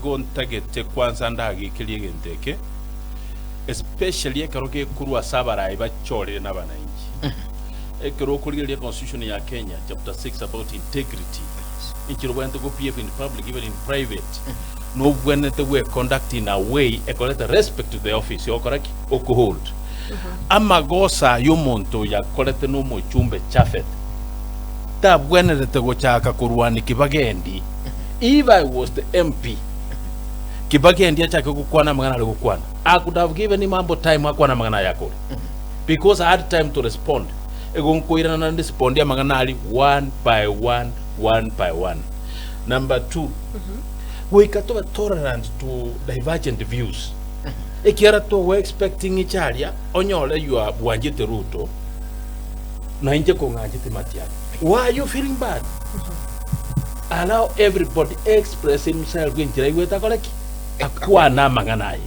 Gontagete kwanza ndagikiriye genteke especially ekaroke kurwa sabara ibachore n'abananchi ekero kuriye constitution ya Kenya chapter 6 about integrity inchiro went to go PF in public even in private no when they were conducting in a way a collect respect to the office you correct okuhold amagosa yomonto ya collect no mo chumbe Japhet tabwene te gochaka kurwani Kibagendi if I was the MP Kibagendi achake kukwana magana le kukwana I could have given him ample time akwana magana yako because I had time to respond egonkoira na respondia magana ali one by one. Number 2 we katoba tolerant to divergent views ekiara to we expecting ichalia onyole you are wanjite ruto na inje ko ngajite matiani why are you feeling bad allow everybody express himself in jira iweta koleki akwa na magana yi.